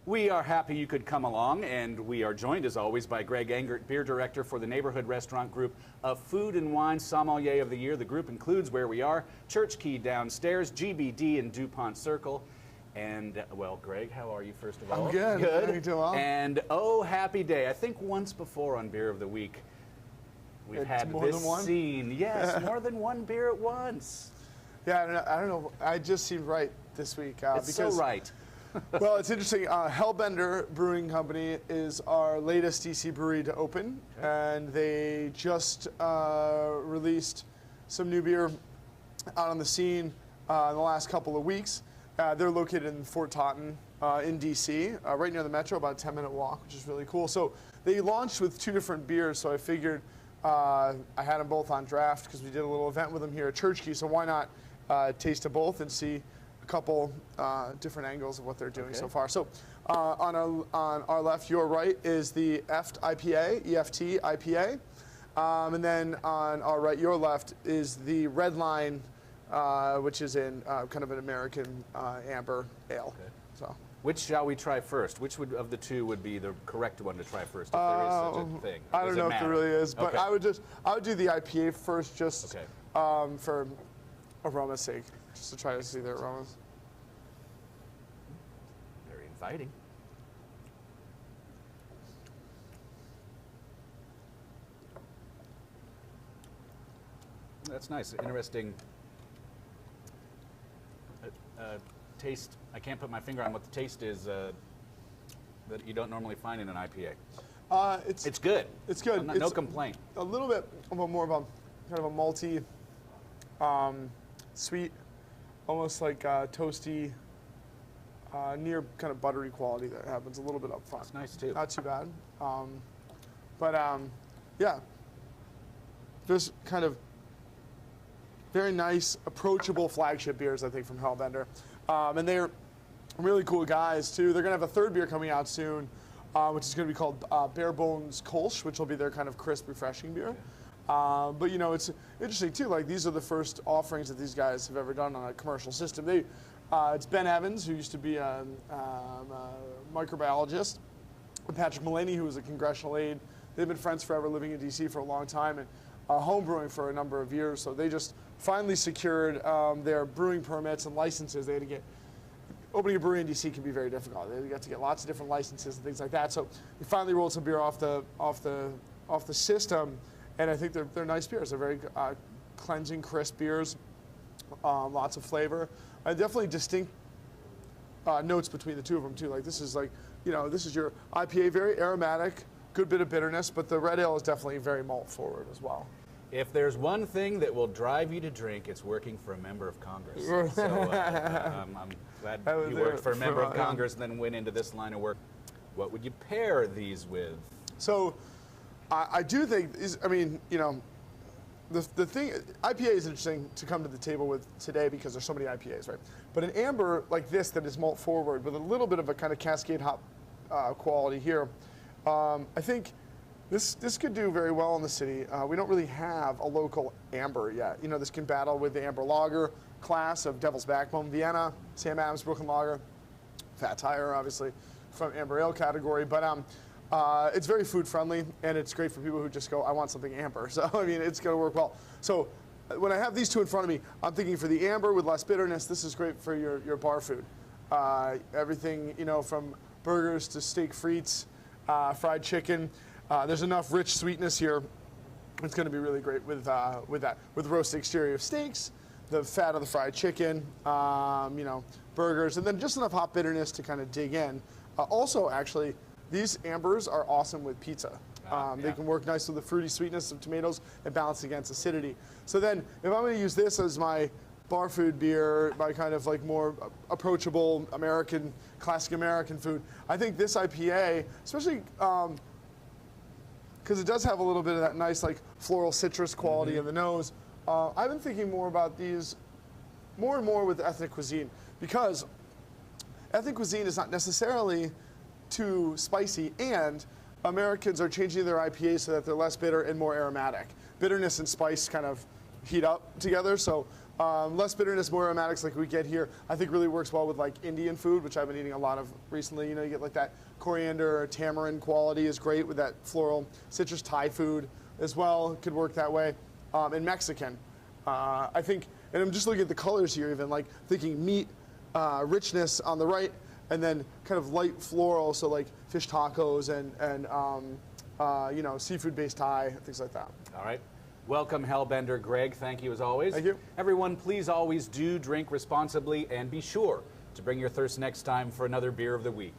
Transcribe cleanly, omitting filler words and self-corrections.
We are happy you could come along, and we are joined, as always, by Greg Engert, beer director for the neighborhood restaurant group of Food and Wine Sommelier of the Year. The group includes Where We Are, Church Key Downstairs, GBD, and DuPont Circle. And, well, Greg, how are you, first of all? I'm good. Good. How you doing? Well? And, oh, happy day. I think once before on Beer of the Week, we've had more this than one? scene. Yes, more than one beer at once. Yeah, I don't know. I just seemed right this week. It's because, so right. Well, it's interesting. Hellbender Brewing Company is our latest DC brewery to open, and they just released some new beer out on the scene in the last couple of weeks. They're located in Fort Totten in DC, right near the metro, about a 10-minute walk, which is really cool. So they launched with two different beers, so I figured I had them both on draft because we did a little event with them here at Church Key, so why not taste of both and see a couple different angles of what they're doing so far. So on our left, your right, is the Eft IPA, EFT IPA. And then on our right, your left, is the Red Line, which is in kind of an American amber ale. Okay. So, which shall we try first? Which of the two would be the correct one to try first, if there is such a thing? I don't know if there really is, but okay. I would do the IPA first, just for aroma's sake, just to try to see their aromas. Very inviting. That's nice. Interesting taste. I can't put my finger on what the taste is that you don't normally find in an IPA. It's good. It's good. No complaint. A little bit more of a kind of a malty, sweet, almost like toasty, near kind of buttery quality that happens a little bit up front. That's nice too. Not too bad. Yeah, just kind of very nice, approachable flagship beers, I think, from Hellbender. And they're really cool guys, too. They're going to have a third beer coming out soon, which is going to be called Bare Bones Kolsch, which will be their kind of crisp, refreshing beer. But, you know, it's interesting, too. Like, these are the first offerings that these guys have ever done on a commercial system. It's Ben Evans, who used to be a microbiologist, and Patrick Mullaney, who was a congressional aide. They've been friends forever, living in D.C. for a long time, and home brewing for a number of years. So they just finally secured their brewing permits and licenses. They had to get, opening a brewery in DC can be very difficult. They got to get lots of different licenses and things like that. So we finally rolled some beer off the system, and I think they're nice beers. They're very cleansing, crisp beers, lots of flavor, and definitely distinct notes between the two of them too. Like this is your IPA, very aromatic, good bit of bitterness, but the red ale is definitely very malt forward as well. If there's one thing that will drive you to drink, it's working for a member of Congress. So I'm glad you worked for a member of Congress and then went into this line of work. What would you pair these with? So I do think, the thing, IPA is interesting to come to the table with today because there's so many IPAs, right? But an amber like this that is malt forward with a little bit of a kind of cascade hop quality here, I think this could do very well in the city. We don't really have a local amber yet. You know, this can battle with the amber lager class of Devil's Backbone, Vienna, Sam Adams, Brooklyn Lager, Fat Tire, obviously, from amber ale category. But it's very food friendly, and it's great for people who just go, I want something amber. So, I mean, it's going to work well. So when I have these two in front of me, I'm thinking for the amber with less bitterness, this is great for your bar food. Everything, you know, from burgers to steak frites, fried chicken. There's enough rich sweetness here. It's going to be really great with that, with the roasted exterior of steaks, the fat of the fried chicken, burgers, and then just enough hop bitterness to kind of dig in. Also, actually, these ambers are awesome with pizza. They can work nice with the fruity sweetness of tomatoes and balance against acidity. So then, if I'm going to use this as my bar food beer, my kind of like more approachable American, classic American food, I think this IPA, especially because it does have a little bit of that nice like floral citrus quality in the nose. I've been thinking more about these more and more with ethnic cuisine, because ethnic cuisine is not necessarily too spicy, and Americans are changing their IPAs so that they're less bitter and more aromatic. Bitterness and spice kind of heat up together, so Less bitterness, more aromatics like we get here. I think really works well with like Indian food, which I've been eating a lot of recently. You know, you get like that coriander or tamarind quality is great with that floral. Citrus Thai food as well could work that way. And Mexican. I think, and I'm just looking at the colors here even, like thinking meat, richness on the right, and then kind of light floral, so like fish tacos and you know, seafood-based Thai, things like that. All right. Welcome, Hellbender. Greg, thank you as always. Thank you. Everyone, please always do drink responsibly and be sure to bring your thirst next time for another beer of the week.